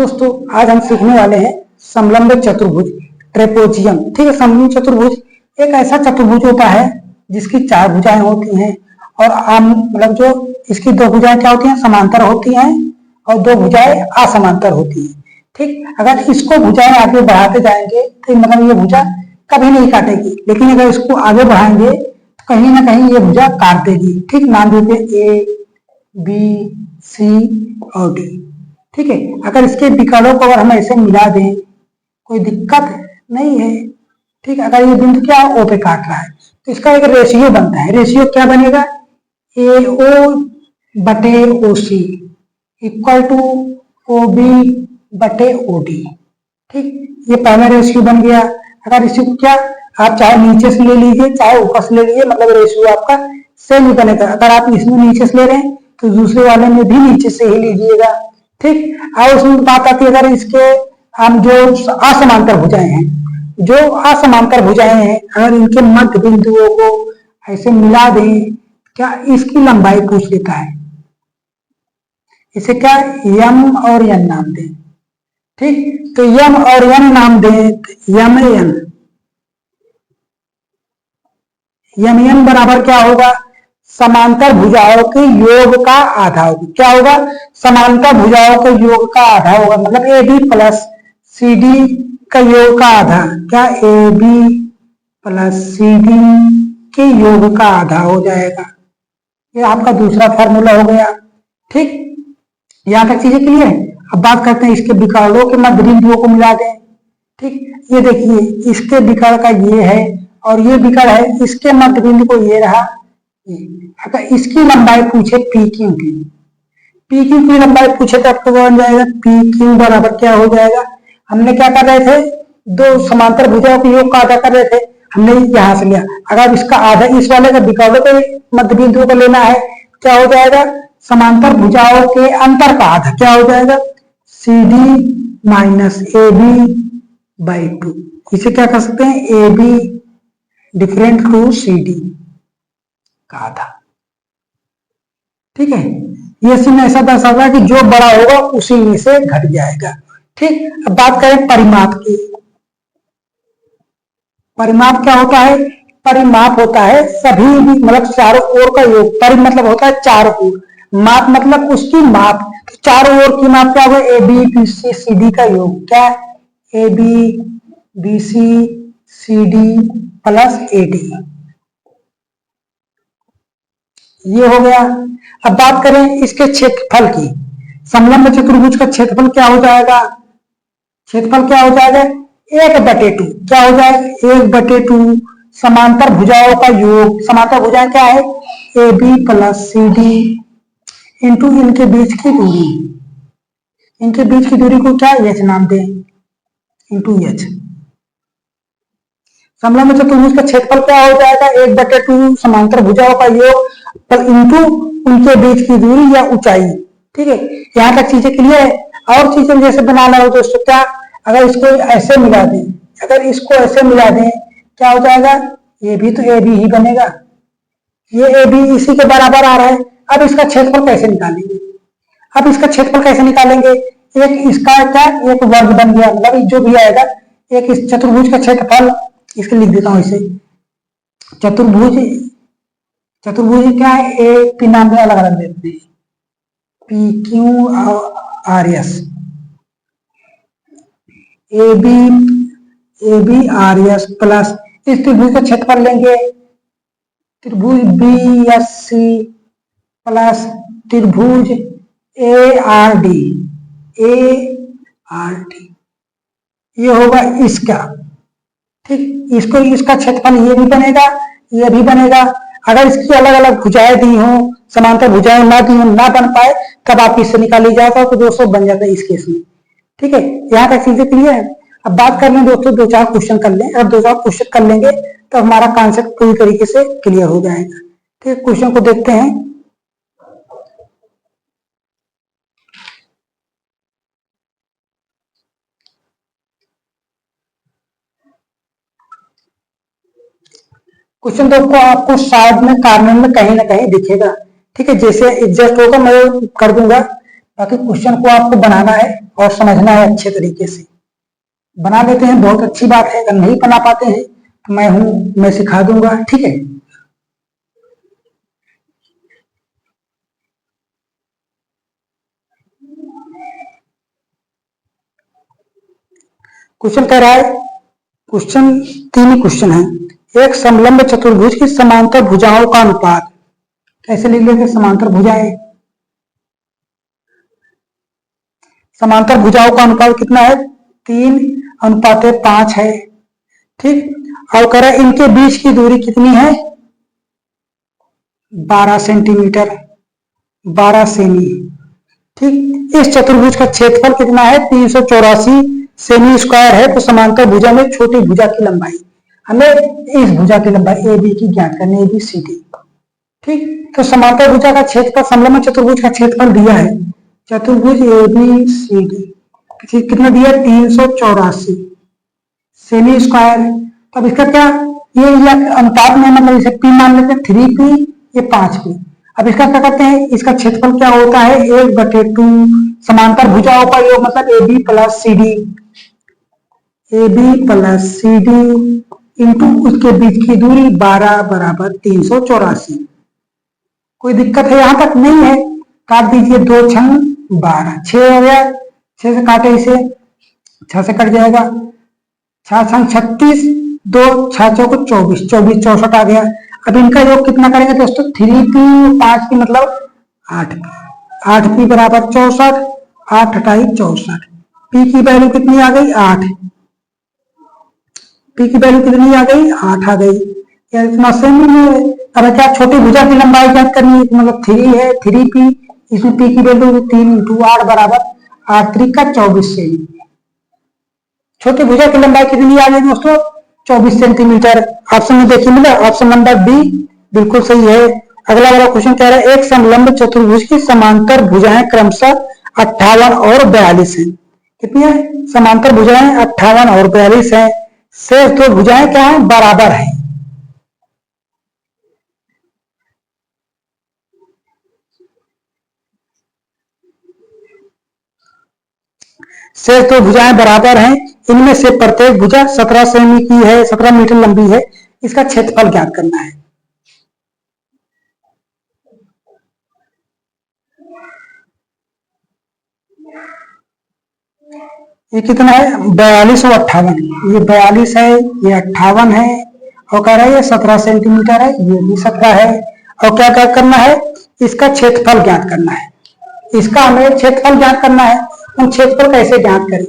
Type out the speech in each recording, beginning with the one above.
दोस्तों आज हम सीखने वाले हैं समलंब चतुर्भुज ट्रेपेजियम। ठीक है, समलंब चतुर्भुज एक ऐसा चतुर्भुज होता है जिसकी चार भुजाएं होती हैं और आम मतलब जो इसकी दो भुजाएं क्या होती हैं, समांतर होती हैं और दो भुजाएं असमांतर होती हैं। ठीक, अगर इसको भुजाएं आगे बढ़ाते जाएंगे तो मतलब ये भुजा कभी नहीं काटेगी, लेकिन अगर इसको आगे बढ़ाएंगे तो कहीं ना कहीं ये भुजा काट देगी। ठीक, नाम देते ए बी सी और डी। ठीक है, अगर इसके विकर्णों को अगर हम ऐसे मिला दें कोई दिक्कत नहीं है। ठीक, अगर ये बिंदु क्या ओ पे काट रहा है तो इसका एक रेशियो बनता है। रेशियो क्या बनेगा, ए ओ बटे ओ सी इक्वल टू ओ बी बटे ओ डी। ठीक, ये पहला रेशियो बन गया। अगर इसी को क्या आप चाहे नीचे से ले लीजिए चाहे ऊपर से ले लीजिए, मतलब रेशियो आपका सेम ही बनेगा। अगर आप इसमें नीचे से ले रहे हैं तो दूसरे वाले में भी नीचे से ही लीजिएगा। ठीक, और उसमें बात आती है अगर इसके हम जो असमांतर भुजाएं हैं, जो असमांतर भुजाएं हैं अगर इनके मध्य बिंदुओं को ऐसे मिला दें, क्या इसकी लंबाई पूछ लेता है। इसे क्या यम और एन नाम दें। ठीक, तो यम और एन नाम दें, यम एन बराबर क्या होगा, समांतर भुजाओं के योग का आधा होगा। क्या होगा, समांतर भुजाओं के योग का आधा होगा, मतलब A B plus C D का योग का आधा। क्या A B plus C D के योग का आधा हो जाएगा। ये आपका दूसरा फॉर्मूला हो गया। ठीक, यहां तक चीजें क्लियर है। अब बात करते हैं इसके विकर्णों के मध्य बिंदुओं को मिला दें। ठीक, ये देखिए इसके विकर्ण का ये है और ये विकर्ण है, इसके मध्य बिंदु को ये रहा। अगर इसकी लंबाई पूछे पी क्यू की, पी क्यू की लंबाई पूछे तो आपको बन जाएगा पी क्यू बराबर क्या हो जाएगा। हमने क्या कर रहे थे, दो समांतर भुजाओं के योग का आधा कर रहे थे, हमने यहां से लिया। अगर इसका आधा इस वाले का विकर्णों के मध्य बिंदु को लेना है, क्या हो जाएगा, समांतर भुजाओं के अंतर का आधा क्या हो जाएगा, C D minus A B by two. इसे क्या कर सकते हैं, A B different to C D का आधा। ठीक है, ये सीन ऐसा दर्शाता है कि जो बड़ा होगा उसी में से घट जाएगा। ठीक, अब बात करें परिमाप की। परिमाप क्या होता है, परिमाप होता है सभी मतलब चारों ओर का योग। परि मतलब होता है चारों ओर, माप मतलब उसकी माप, तो चारों ओर की माप क्या होगा, A B B C C D का योग। क्या, A B B C C D plus A D, ये हो गया। अब बात करें इसके क्षेत्रफल की। समलंब चतुर्भुज का क्षेत्रफल क्या हो जाएगा, क्षेत्रफल क्या हो जाएगा, 1/2। क्या हो जाएगा, 1/2 समांतर भुजाओं का योग। समांतर भुजाएं क्या है, A B plus C D into इनके बीच की दूरी। इनके बीच की दूरी को क्या एच नाम दें, इंटू एच। समलंब चतुर्भुज का क्षेत्रफल क्या हो जाएगा, 1/2 समांतर भुजाओं का योग पर इंटू उनके बीच की दूरी या ऊंचाई। ठीक है, यहां तक चीजें क्लियर है। और चीजें जैसे बनाना हो दोस्तों, क्या अगर इसको ऐसे मिला दें, अगर इसको ऐसे मिला दें क्या हो जाएगा, ये भी तो ए बी ही बनेगा। ये ए बी इसी के बराबर आ रहा है। अब इसका क्षेत्रफल कैसे निकालेंगे, अब इसका क्षेत्रफल कैसे निकालेंगे, एक इसका क्या एक वर्ग बन गया, मतलब जो भी आएगा एक इस चतुर्भुज का क्षेत्रफल, इसको लिख देता हूं इसे चतुर्भुज। चतुर्भुज क्या है, ए पी नाम में अलग अलग देते हैं, P Q R S, A B R S plus इस त्रिभुज का क्षेत्रफल लेंगे त्रिभुज बी एस सी प्लस त्रिभुज ए आर डी, ये होगा इसका। ठीक, इसको इसका क्षेत्रफल ये भी बनेगा, ये भी बनेगा। अगर इसकी अलग अलग भुजाएं दी हो, समांतर भुजाएं ना दी हो, ना बन पाए, तब आप इससे निकाली जाएगा तो दोस्तों बन जाता है इस केस में। ठीक है, यहाँ तक चीजें क्लियर है। अब बात कर लें दोस्तों, 2-4 क्वेश्चन कर लें। अब 2-4 क्वेश्चन कर लेंगे तो हमारा कॉन्सेप्ट पूरी तरीके से क्लियर हो जाएगा। ठीक, क्वेश्चन को देखते हैं। क्वेश्चन दोस्तों आपको शायद में कार्नर में कहीं ना कहीं दिखेगा। ठीक है, जैसे एडजस्ट होगा मैं कर दूंगा, बाकी क्वेश्चन को आपको बनाना है और समझना है अच्छे तरीके से। बना लेते हैं, बहुत अच्छी बात है। अगर नहीं बना पाते हैं तो मैं सिखा दूंगा, ठीक है। क्वेश्चन कह रहा है, क्वेश्चन 3 ही क्वेश्चन है। एक समलंब चतुर्भुज की समांतर भुजाओं का अनुपात, कैसे लिख लेते? समांतर भुजाएं, समांतर भुजाओं का अनुपात कितना है? 3:5 है, ठीक। और कह रहा है इनके बीच की दूरी कितनी है? 12 सेंटीमीटर, 12 सेमी, ठीक। इस चतुर्भुज का क्षेत्रफल कितना है? 384 सेमी स्क्वायर है। तो समांतर भुजा में छोटी भुजा की लंबाई, हमें इस भुजा की लंबाई ए बी की ज्ञात करनी है, ABCD, ठीक। तो समांतर भुजा का क्षेत्रफल, समलंब चतुर्भुज का क्षेत्रफल दिया है, चतुर्भुज ABCD कितना दिया? 384 सेमी स्क्वायर। अब इसका क्या, ये अनुपात में, मतलब इसे P मान लेते हैं, 3P, ये 5P। अब इसका क्या करते हैं, इसका क्षेत्रफल क्या होता है? 1/2 समांतर भुजाओं का योग, मतलब AB प्लस CD इंटू उसके बीच की दूरी 12 बराबर 384। कोई दिक्कत है यहां तक? नहीं है। काट दीजिए, 2 छंग 12, 6 हो गया, 6 से काटे इसे, 6 से कट जाएगा, 6 छंग 36, 2 6 चौको 24, 24 64 आ गया। अब इनका योग कितना करेंगे दोस्तों? 3P 5P मतलब 8P, 8P बराबर 64, 8 हटाई 64। P की वैल्यू कितनी आ गई? 8। P की वैल्यू कितनी आ गई? 8 आ गई। यार इतना सेमी में। अब क्या, छोटी भुजा की लंबाई ज्ञात करनी है, मतलब 3 है, 3P, इसमें P की वैल्यू 3 × 8 बराबर 8 3 का 24 सेमी। छोटी भुजा की लंबाई कितनी आ गई दोस्तों? 24 सेंटीमीटर। ऑप्शन में देखिए मिला, ऑप्शन नंबर बी बिल्कुल सही है। अगला वाला क्वेश्चन कह रहा है एक समलंब चतुर्भुज की समांतर भुजाएं क्रमशः 58 और 42 है। कितनी है? समांतर भुजाएं 58 और 42 है। शेष 2 भुजाएं क्या है? बराबर है। शेष 2 भुजाएं बराबर हैं। इनमें से प्रत्येक भुजा 17 सेमी की है, 17 मीटर लंबी है। इसका क्षेत्रफल ज्ञात करना है। ये कितना है? 42 और 58। ये 42 है, ये 58 है, और कह रहा है ये 17 सेंटीमीटर है, ये भी 17 है। और क्या क्या करना है? इसका क्षेत्रफल ज्ञात करना है। इसका हमें क्षेत्रफल ज्ञात करना है। हम क्षेत्रफल कैसे ज्ञात करें?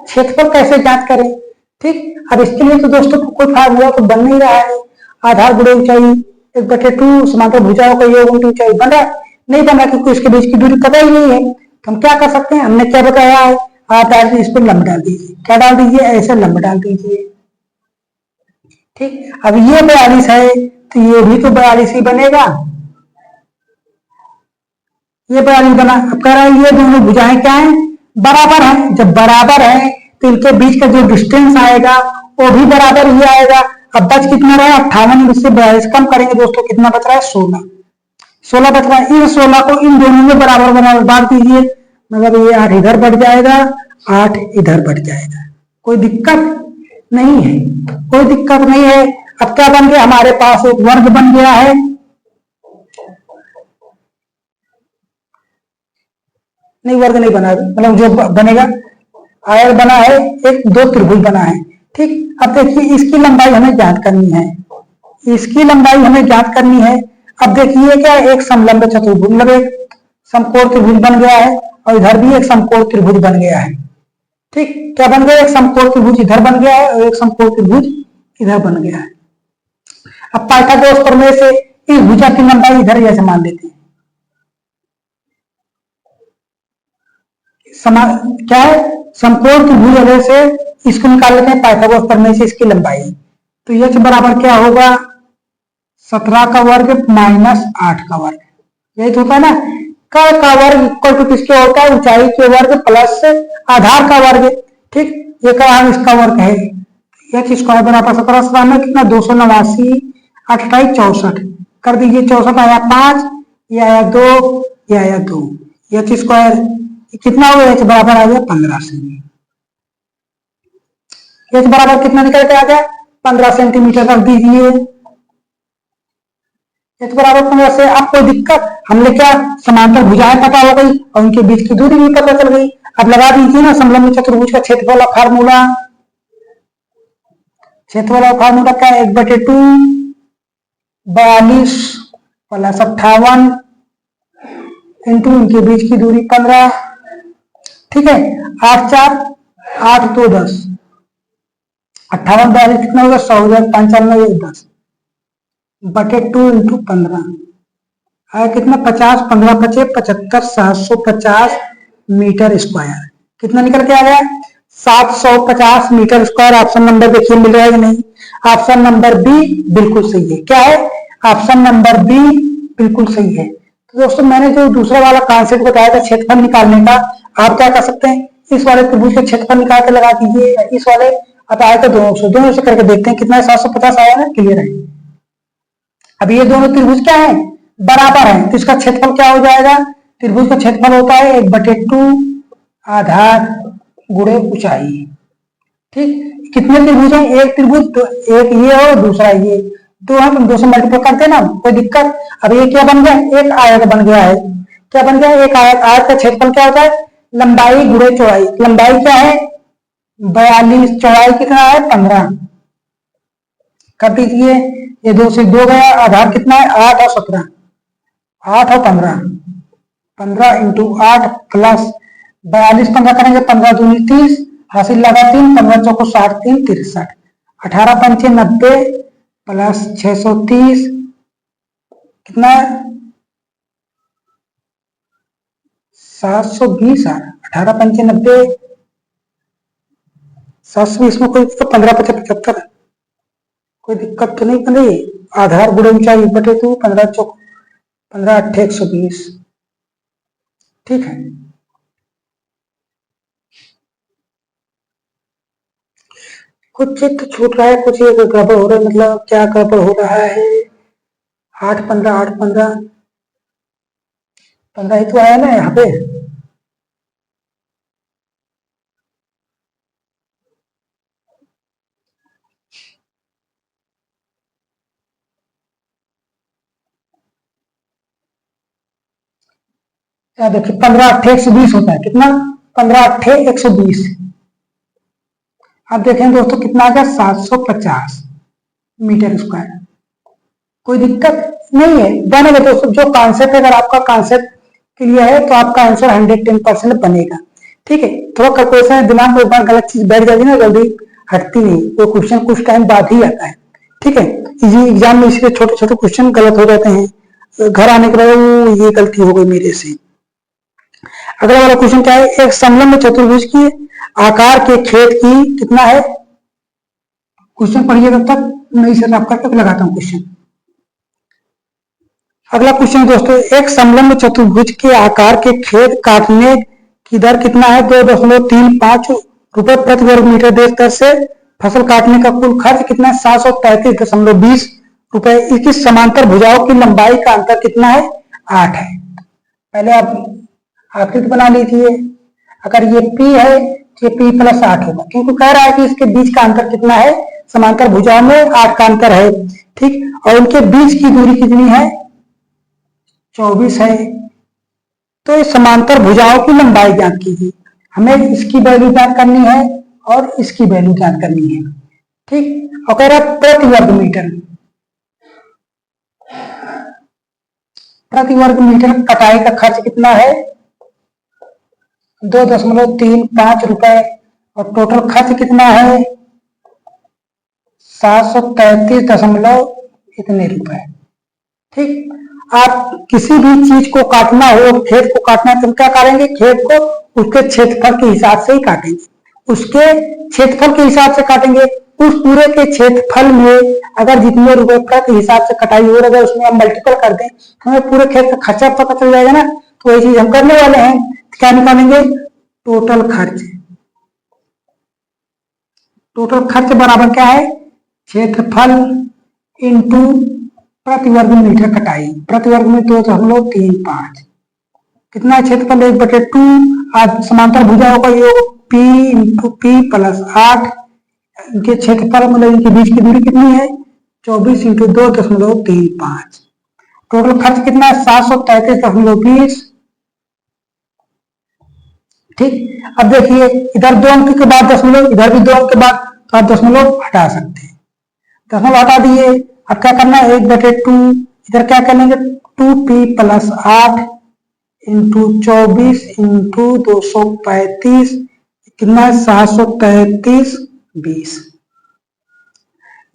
क्षेत्रफल कैसे ज्ञात करें? ठीक। अब इसके लिए तो दोस्तों कोई फार्मूला तो बन नहीं रहा है। आधार गुणे ऊंचाई 1/2 समांतर भुजाओं का योग उनकी ऊंचाई बन रहा नहीं बना, क्योंकि इसके बीच की दूरी पता ही नहीं है। तो हम क्या कर सकते हैं? हमने क्या बताया है, आप डाल दीजिए, इस पर लंब डाल दीजिए। क्या डाल दीजिए? ऐसे लंब डाल दीजिए, ठीक। अब ये 42 है तो ये भी तो 42 ही बनेगा। ये 42 बना। अब कह रहा है ये दोनों भुजाएं क्या है? बराबर है। जब बराबर है तो इनके बीच का जो डिस्टेंस आएगा वो भी बराबर ही आएगा। अब बच कितना रहा? 58 से 42 कम करेंगे दोस्तों, कितना बच रहा है? 16। 16 बच रहा है। इन 16 को इन दोनों में बराबर बराबर बांट दीजिए, मतलब ये 8 इधर बढ़ जाएगा, 8 इधर बढ़ जाएगा। कोई दिक्कत नहीं है, कोई दिक्कत नहीं है। अब क्या बन गया? हमारे पास एक वर्ग बन गया है। नहीं, वर्ग नहीं बना, मतलब जो बनेगा आयत बना है, एक 2 त्रिभुज बना है, ठीक। अब देखिए इसकी लंबाई हमें ज्ञात करनी है, इसकी लंबाई हमें ज्ञात करनी है। अब देखिए क्या, एक समलंब चतुर्भुज, मतलब एक समकोण त्रिभुज बन गया है, और इधर भी एक समकोण त्रिभुज बन गया है, ठीक। क्या बन गया? एक समकोण त्रिभुज इधर बन गया है और एक समकोण त्रिभुज इधर बन गया है। अब पाइथागोरस प्रमेय से इस भुजा की लंबाई इधर जैसे मान लेते हैं, क्या है? समकोण त्रिभुज वजह से इसको निकाल लेते हैं पाइथागोरस प्रमेय से इसकी लंबाई। तो h बराबर क्या होगा? 17 का वर्ग माइनस 8 का वर्ग, यही तो होता है ना। का वर्ग इक्वल टू किसके होता है? ऊंचाई के वर्ग प्लस आधार का वर्ग, ठीक। ये का इसका वर्ग है। h स्क्वायर बराबर 17 17 में कितना? 289, 8 28 64 कर दीजिए। 64 आया 5, ये आया 2, ये आया 2, h स्क्वायर कितना हो गया, एच बराबर आ गया 15 सेमी। एच बराबर कितना निकल के आ गया 15 सेंटीमीटर रख दीजिए। एच बराबर 15 से अब कोई दिक्कत, हमने क्या समांतर भुजाएं पता हो गई और उनके बीच की दूरी भी पता चल गई। अब लगा दीजिए ना समलंब चतुर्भुज का क्षेत्रफल का फार्मूला। क्षेत्रफल का फार्मूला क्या है, 1/2 42 प्लस 58 इंटू उनके बीच की दूरी 15। ठीक है, 8 4 8 2 10, 58 42 कितना होगा 100 हो जाएगा, 95 10 बटे 2 इंटू 15 है कितना 50, 15 पचे 75, 750 मीटर स्क्वायर। कितना निकल के आ गया 750 मीटर स्क्वायर। ऑप्शन नंबर देखिए मिल रहा है कि नहीं। ऑप्शन नंबर बी बिल्कुल सही है। क्या है, ऑप्शन नंबर बी बिल्कुल सही है। तो दोस्तों मैंने जो दूसरा वाला कॉन्सेप्ट बताया था क्षेत्रफल निकालने का, आप क्या कर सकते हैं, इस वाले त्रिभुज का क्षेत्रफल निकाल के लगा दीजिए, इस वाले अब आए तो दोनों से करके देखते हैं कितना है, 750 आया ना, क्लियर है। अब ये दोनों त्रिभुज क्या है, बराबर है, तो इसका क्षेत्रफल क्या हो जाएगा, त्रिभुज का क्षेत्रफल होता है 1/2 आधार गुणे ऊंचाई। ठीक, कितने त्रिभुज हैं, एक त्रिभुज तो एक ये और दूसरा ये, दो हम दो से मल्टीप्लाई करते हैं ना, कोई दिक्कत। अब ये क्या बन गया, एक आयत बन गया है। क्या बन गया, एक आयत। आयत का क्षेत्रफल क्या होता है, लंबाई गुणे चौड़ाई। लंबाई क्या है 42, चौड़ाई कितना है 15। कर दीजिए, ये 2 से 2 गया, आधार कितना है 8 और 17, 8 और 15, 15 इंटू 8 प्लस 42, 15 करेंगे 15 दूनी 30, हासिल लगा 3, 15 चौको 60, 3 63, 18 पंचे 90 प्लस 630 कितना है 720। 18 पंचे 90, 720 में कोई 15 पचे 75, कोई दिक्कत तो नहीं बन रही। आधार गुणे ऊंचाई बटे 2, 15 चौक 15 8 120। ठीक है, कुछ चित्र छूट रहा है, कुछ ये गड़बड़ हो रहा है, मतलब क्या गड़बड़ हो रहा है। 8 15 8 15 15 ही तो आया ना यहाँ पे। क्या देखिए 15 8 120 होता है, कितना 15 8 120। अब देखें दोस्तों कितना आ गया 750 मीटर स्क्वायर। कोई दिक्कत नहीं है, बनेगा दोस्तों। जो कॉन्सेप्ट अगर आपका कॉन्सेप्ट क्लियर है तो आपका आंसर 110% बनेगा। ठीक है, थोड़ा कैलकुलेशन दिमाग में एक बार गलत चीज बैठ जाती है ना, जल्दी हटती नहीं, वो क्वेश्चन कुछ टाइम बाद ही आता है। ठीक है, इजी एग्जाम में इसलिए छोटे छोटे क्वेश्चन गलत हो जाते हैं, घर आने के बाद ये गलती हो गई मेरे से। अगला वाला क्वेश्चन क्या है, एक समलंब चतुर्भुज की आकार के खेत की कितना है। क्वेश्चन पढ़िए तब तक, मैं इसे रफ करके लगाता हूँ क्वेश्चन। अगला क्वेश्चन दोस्तों, एक समलंब चतुर्भुज के आकार के खेत काटने की दर कितना है, 2.35 रुपए प्रति वर्ग मीटर दर से फसल काटने का कुल खर्च कितना है 733.20 रुपए। इसकी समांतर भुजाओं की लंबाई का अंतर कितना है 8 है। पहले आप आकृति बना लीजिए, अगर ये P है तो ये P + 8 होगा, क्योंकि कह रहा है कि इसके बीच का अंतर कितना है, समांतर भुजाओं में 8 का अंतर है। ठीक, और उनके बीच की दूरी कितनी है 24 है। तो इस समांतर भुजाओं की लंबाई ज्ञात कीजिए। हमें इसकी वैल्यू ज्ञात करनी है और इसकी वैल्यू ज्ञात करनी है। ठीक, और कह रहा प्रति वर्ग मीटर, प्रति वर्ग मीटर कटाई का खर्च कितना है 2.35 रुपए, और टोटल खर्च कितना है 733 इतने रुपए। ठीक, आप किसी भी चीज को काटना हो, खेत को काटना है तो क्या करेंगे, खेत को उसके क्षेत्रफल के हिसाब से ही काटेंगे, उसके क्षेत्रफल के हिसाब से काटेंगे। उस पूरे के क्षेत्रफल में अगर जितने रुपए प्रति हिसाब से कटाई हो रहा है उसमें हम मल्टीपल कर दें, हमें पूरे खेत का खर्चा पता चल जाएगा ना। तो वही चीज हम करने वाले हैं, क्या निकालेंगे, टोटल खर्च। टोटल खर्च बराबर क्या है, क्षेत्रफल इंटू प्रति वर्ग मीटर कटाई। प्रति वर्ग में 2.35 कितना क्षेत्रफल 1/2, आज समांतर भुजाओं का योग P इंटू P प्लस 8, इनके क्षेत्रफल मतलब इनके बीच की दूरी कितनी है 24 इंटू 2.35। टोटल खर्च कितना है 733.20। ठीक, अब देखिए इधर 2 अंक के बाद दशमलव, इधर भी 2 अंक के बाद, तो आप दशमलव हटा सकते हैं। दशमलव हटा दिए, अब क्या करना है 1/2, इधर क्या करेंगे 2p प्लस 8 इंटू 24 इंटू 235, कितना 733.20।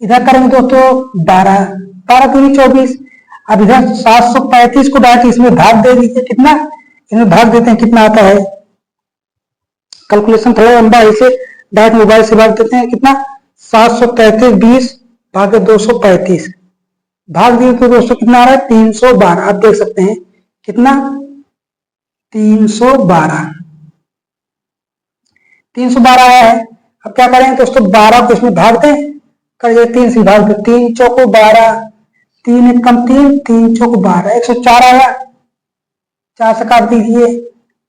इधर करेंगे दोस्तों 12, 12 दूनी 24। अब इधर 735 को डायरेक्ट इसमें भाग दे दीजिए, कितना इसमें भाग देते हैं, कितना आता है, कैलकुलेशन थोड़ा लंबा है, इसे डायरेक्ट मोबाइल से भाग देते हैं, कितना 733.20 भागे 235, भाग दिए तो दोस्तों कितना आ रहा है 312। आप देख सकते हैं कितना 312 आया है। अब क्या करेंगे दोस्तों 12 को इसमें भाग दें, कर 3 से भाग दे, 3 चौको 12, 3 एकम 3, 3 चौको 12, 104 आया। 4 से काट दीजिए,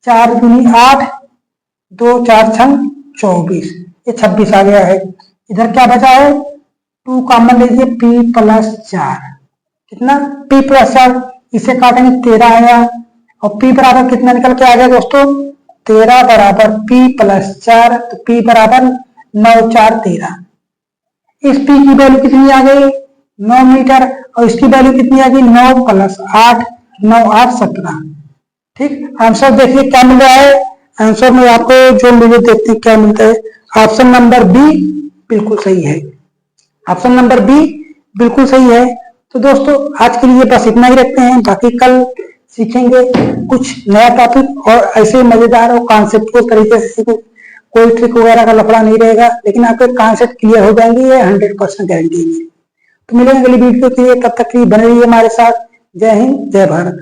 4 दूनी 8, 2 4 6 24, ये 26 आ गया है। इधर क्या बचा है 2 कॉमन लीजिए, p प्लस 4, कितना p प्लस 4, इसे काटेंगे 13 आया, और p बराबर कितना निकल के आ गया दोस्तों 13 बराबर p प्लस 4, तो p बराबर 9 4 13। इस p की वैल्यू कितनी आ गई 9 मीटर, और इसकी वैल्यू कितनी आ गई 9 प्लस 8, 9 8 17। ठीक, आंसर देखिए क्या मिल रहा है, आंसर में आपको जो मिले देखते हैं क्या मिलता है, ऑप्शन नंबर बी बिल्कुल सही है, ऑप्शन नंबर बी बिल्कुल सही है। तो दोस्तों आज के लिए बस इतना ही रखते हैं, बाकी कल सीखेंगे कुछ नया टॉपिक और ऐसे मजेदार और कॉन्सेप्ट तरीके से, कोई ट्रिक वगैरह का लफड़ा नहीं रहेगा, लेकिन आपके कॉन्सेप्ट क्लियर हो जाएंगे, ये 100% गारंटी है। तो मिलेंगे अगली वीडियो के लिए, तब तक के लिए बने रहिए हमारे साथ। जय हिंद, जय भारत।